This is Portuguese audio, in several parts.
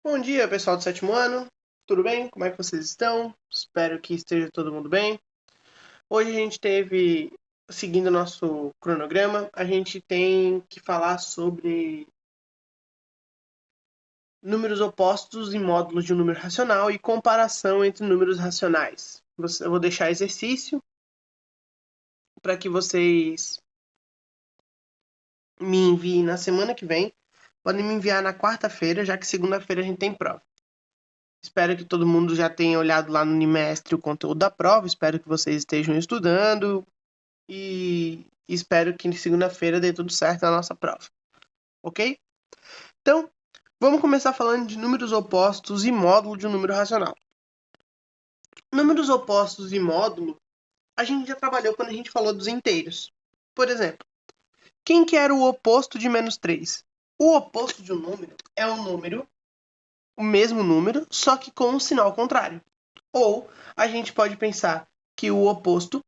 Bom dia, pessoal do sétimo ano. Tudo bem? Como é que vocês estão? Espero que esteja todo mundo bem. Hoje a gente seguindo o nosso cronograma, a gente tem que falar sobre números opostos em módulos de um número racional e comparação entre números racionais. Eu vou deixar exercício para que vocês me enviem na semana que vem. Podem me enviar na quarta-feira, já que segunda-feira a gente tem prova. Espero que todo mundo já tenha olhado lá no Unimestre o conteúdo da prova. Espero que vocês estejam estudando e espero que segunda-feira dê tudo certo na nossa prova. Ok? Então, vamos começar falando de números opostos e módulo de um número racional. Números opostos e módulo, a gente já trabalhou quando a gente falou dos inteiros. Por exemplo, quem que era o oposto de menos 3? O oposto de um número é um número, o mesmo número, só que com um sinal contrário. Ou a gente pode pensar que o oposto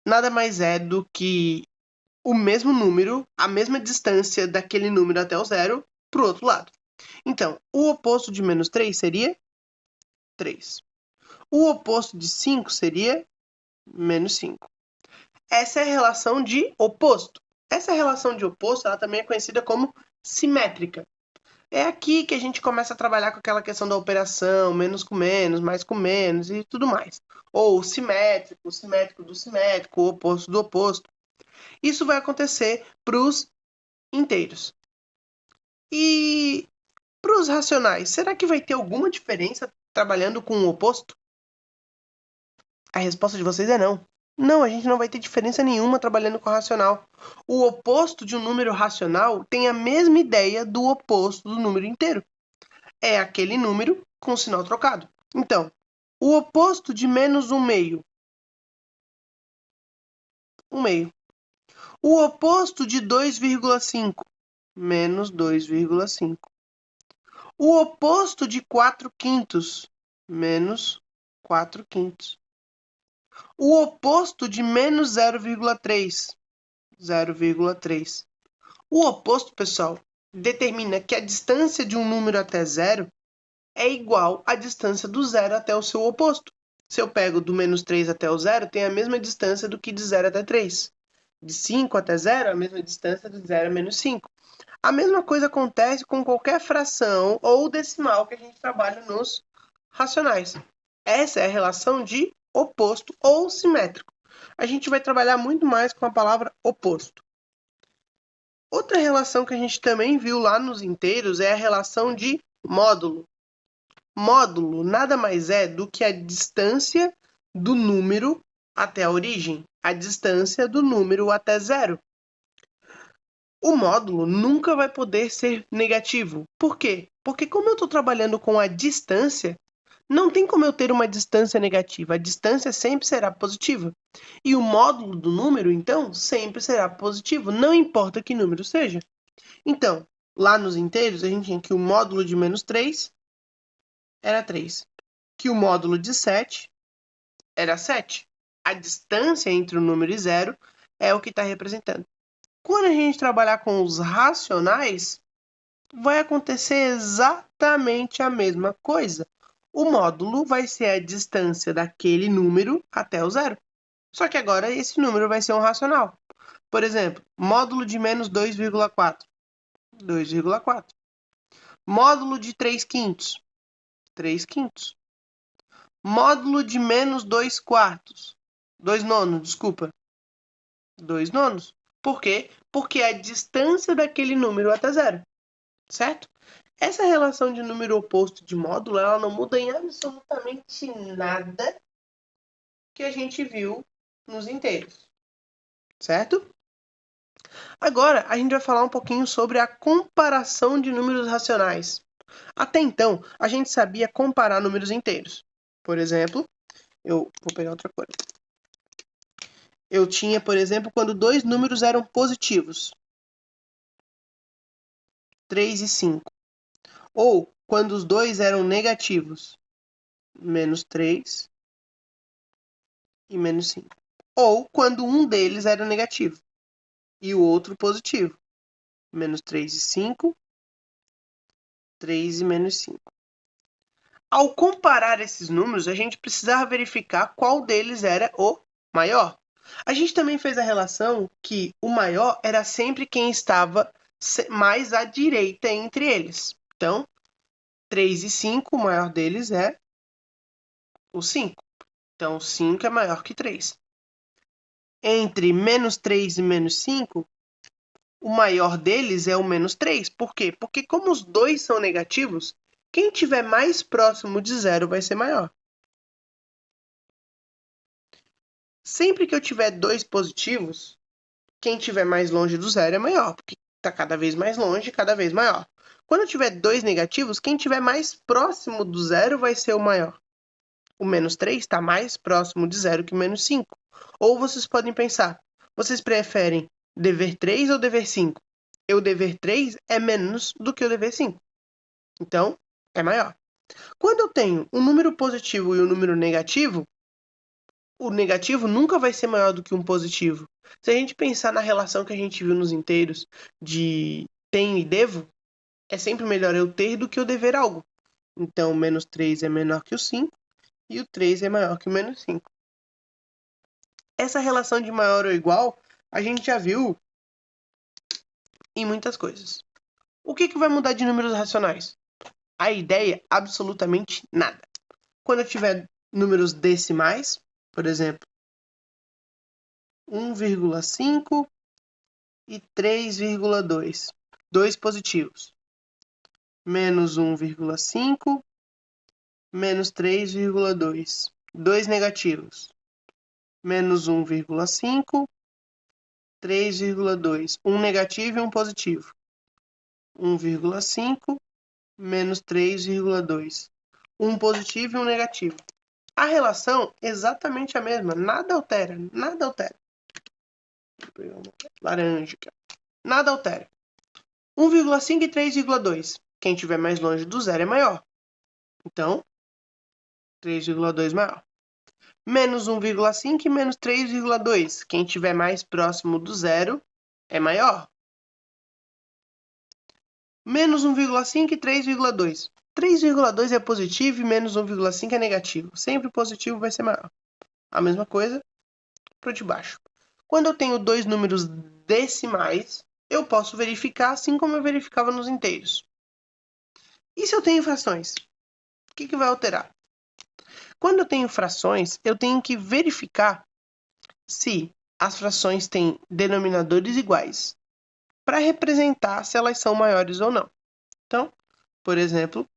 nada mais é do que o mesmo número, a mesma distância daquele número até o zero, para o outro lado. Então, o oposto de menos 3 seria 3. O oposto de 5 seria menos 5. Essa é a relação de oposto. Essa relação de oposto ela também é conhecida como simétrica. É aqui que a gente começa a trabalhar com aquela questão da operação, menos com menos, mais com menos e tudo mais. Ou simétrico, o simétrico do simétrico, o oposto do oposto. Isso vai acontecer para os inteiros. E para os racionais, será que vai ter alguma diferença trabalhando com o oposto? A resposta de vocês é não. Não, a gente não vai ter diferença nenhuma trabalhando com o racional. O oposto de um número racional tem a mesma ideia do oposto do número inteiro. É aquele número com sinal trocado. Então, o oposto de menos um meio. Um meio. O oposto de 2,5. Menos 2,5. O oposto de 4 quintos. Menos 4 quintos. O oposto de menos 0,3. 0,3. O oposto, pessoal, determina que a distância de um número até zero é igual à distância do zero até o seu oposto. Se eu pego do menos 3 até o zero, tem a mesma distância do que de 0 até 3. De 5 até 0, a mesma distância de 0 a menos 5. A mesma coisa acontece com qualquer fração ou decimal que a gente trabalha nos racionais. Essa é a relação de oposto ou simétrico. A gente vai trabalhar muito mais com a palavra oposto. Outra relação que a gente também viu lá nos inteiros é a relação de módulo. Módulo nada mais é do que a distância do número até a origem, a distância do número até zero. O módulo nunca vai poder ser negativo. Por quê? Porque como eu estou trabalhando com a distância, não tem como eu ter uma distância negativa. A distância sempre será positiva. E o módulo do número, então, sempre será positivo, não importa que número seja. Então, lá nos inteiros, a gente tinha que o módulo de menos 3 era 3. Que o módulo de 7 era 7. A distância entre o número e zero é o que está representando. Quando a gente trabalhar com os racionais, vai acontecer exatamente a mesma coisa. O módulo vai ser a distância daquele número até o zero. Só que agora esse número vai ser um racional. Por exemplo, módulo de menos 2,4. 2,4. Módulo de 3 quintos. 3 quintos. Módulo de menos 2 quartos. 2 nonos, desculpa. 2 nonos. Por quê? Porque é a distância daquele número até zero. Certo? Essa relação de número oposto de módulo, ela não muda em absolutamente nada que a gente viu nos inteiros. Certo? Agora, a gente vai falar um pouquinho sobre a comparação de números racionais. Até então, a gente sabia comparar números inteiros. Por exemplo, eu vou pegar outra coisa. Eu tinha, por exemplo, quando dois números eram positivos, 3 e 5. Ou quando os dois eram negativos, menos 3 e menos 5. Ou quando um deles era negativo e o outro positivo, menos 3 e 5, 3 e menos 5. Ao comparar esses números, a gente precisava verificar qual deles era o maior. A gente também fez a relação que o maior era sempre quem estava mais à direita entre eles. Então, 3 e 5, o maior deles é o 5. Então, 5 é maior que 3. Entre menos 3 e menos 5, o maior deles é o menos 3. Por quê? Porque como os dois são negativos, quem estiver mais próximo de zero vai ser maior. Sempre que eu tiver dois positivos, quem estiver mais longe do zero é maior, porque está cada vez mais longe, cada vez maior. Quando eu tiver dois negativos, quem estiver mais próximo do zero vai ser o maior. O menos 3 está mais próximo de zero que o menos 5. Ou vocês podem pensar, vocês preferem dever 3 ou dever 5? O dever 3 é menos do que o dever 5. Então, é maior. Quando eu tenho um número positivo e um número negativo, o negativo nunca vai ser maior do que um positivo. Se a gente pensar na relação que a gente viu nos inteiros de tenho e devo, é sempre melhor eu ter do que eu dever algo. Então, o menos 3 é menor que o 5 e o 3 é maior que o menos 5. Essa relação de maior ou igual, a gente já viu em muitas coisas. O que vai mudar de números racionais? A ideia, absolutamente nada. Quando eu tiver números decimais, por exemplo, 1,5 e 3,2. Dois positivos. Menos 1,5, menos 3,2. Dois negativos. Menos 1,5, 3,2. Um negativo e um positivo. 1,5, menos 3,2. Um positivo e um negativo. A relação é exatamente a mesma. Nada altera. Nada altera. Vou pegar uma laranja. Nada altera. 1,5 e 3,2. Quem estiver mais longe do zero é maior. Então, 3,2 maior. Menos 1,5 e menos 3,2. Quem estiver mais próximo do zero é maior. Menos 1,5 e 3,2. 3,2 é positivo e menos 1,5 é negativo. Sempre positivo vai ser maior. A mesma coisa para o de baixo. Quando eu tenho dois números decimais, eu posso verificar assim como eu verificava nos inteiros. E se eu tenho frações? O que vai alterar? Quando eu tenho frações, eu tenho que verificar se as frações têm denominadores iguais para representar se elas são maiores ou não. Então, por exemplo,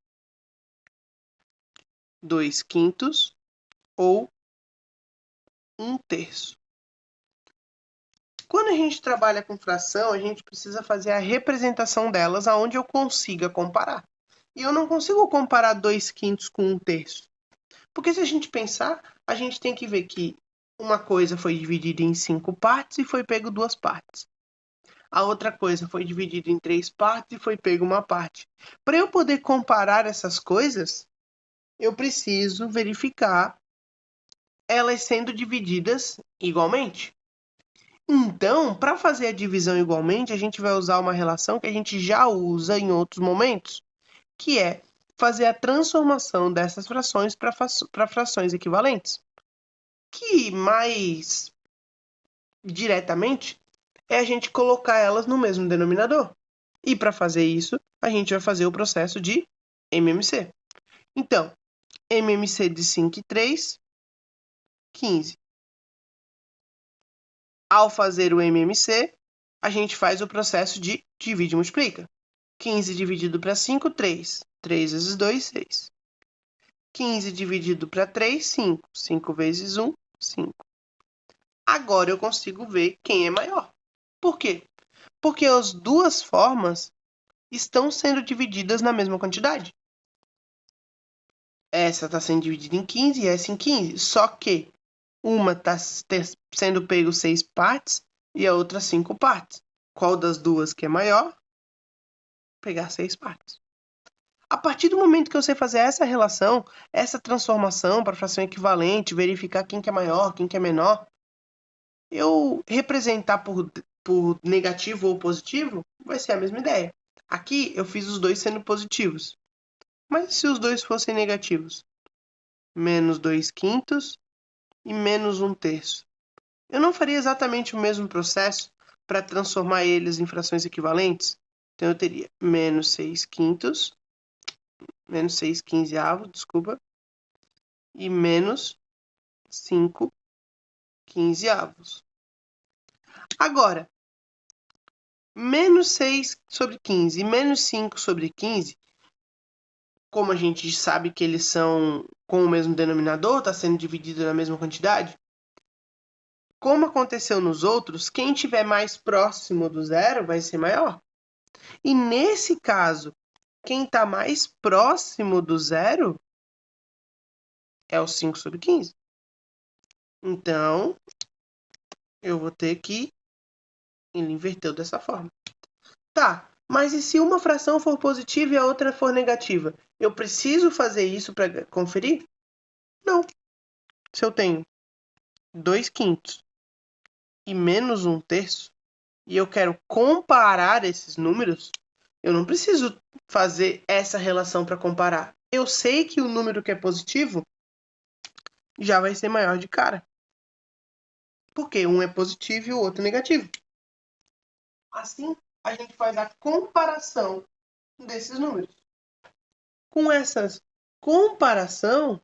2/5 ou 1/3. Quando a gente trabalha com fração, a gente precisa fazer a representação delas aonde eu consiga comparar. E eu não consigo comparar 2/5 com 1/3. Porque se a gente pensar, a gente tem que ver que uma coisa foi dividida em 5 partes e foi pego 2 partes. A outra coisa foi dividida em 3 partes e foi pego uma parte. Para eu poder comparar essas coisas, eu preciso verificar elas sendo divididas igualmente. Então, para fazer a divisão igualmente, a gente vai usar uma relação que a gente já usa em outros momentos, que é fazer a transformação dessas frações para frações equivalentes. Que mais diretamente é a gente colocar elas no mesmo denominador. E para fazer isso, a gente vai fazer o processo de MMC. Então, MMC de 5 e 3, 15. Ao fazer o MMC, a gente faz o processo de divide e multiplica. 15 dividido para 5, 3. 3 vezes 2, 6. 15 dividido para 3, 5. 5 vezes 1, 5. Agora eu consigo ver quem é maior. Por quê? Porque as duas formas estão sendo divididas na mesma quantidade. Essa está sendo dividida em 15 e essa em 15. Só que uma está sendo pego 6 partes e a outra 5 partes. Qual das duas que é maior? Pegar 6 partes. A partir do momento que eu sei fazer essa relação, essa transformação para fração equivalente, verificar quem que é maior, quem que é menor, eu representar por negativo ou positivo, vai ser a mesma ideia. Aqui eu fiz os dois sendo positivos. Mas e se os dois fossem negativos? Menos 2/5 e menos 1/3. Eu não faria exatamente o mesmo processo para transformar eles em frações equivalentes? Então, eu teria menos 6/5, menos 6/15, desculpa, e menos 5/15. Agora, menos 6/15 e menos 5/15, como a gente sabe que eles são com o mesmo denominador, está sendo dividido na mesma quantidade, como aconteceu nos outros, quem estiver mais próximo do zero vai ser maior. E nesse caso, quem está mais próximo do zero é o 5/15. Então, eu vou ter que ele inverteu dessa forma. Tá, mas e se uma fração for positiva e a outra for negativa? Eu preciso fazer isso para conferir? Não. Se eu tenho 2/5 e menos 1/3, e eu quero comparar esses números, eu não preciso fazer essa relação para comparar. Eu sei que o número que é positivo já vai ser maior de cara. Porque um é positivo e o outro é negativo. Assim, a gente faz a comparação desses números. Com essas comparações,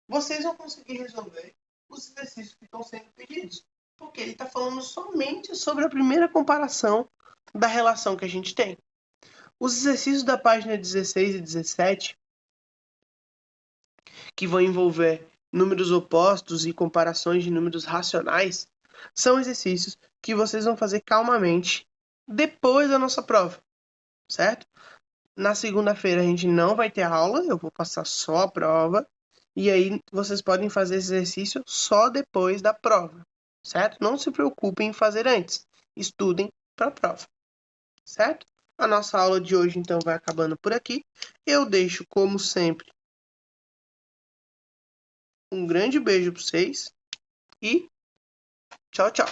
vocês vão conseguir resolver os exercícios que estão sendo pedidos. Porque ele está falando somente sobre a primeira comparação da relação que a gente tem. Os exercícios da página 16 e 17, que vão envolver números opostos e comparações de números racionais, são exercícios que vocês vão fazer calmamente depois da nossa prova, certo? Na segunda-feira a gente não vai ter aula, eu vou passar só a prova, e aí vocês podem fazer esse exercício só depois da prova, certo? Não se preocupem em fazer antes, estudem para a prova, certo? A nossa aula de hoje então vai acabando por aqui. Eu deixo, como sempre, um grande beijo para vocês e tchau, tchau.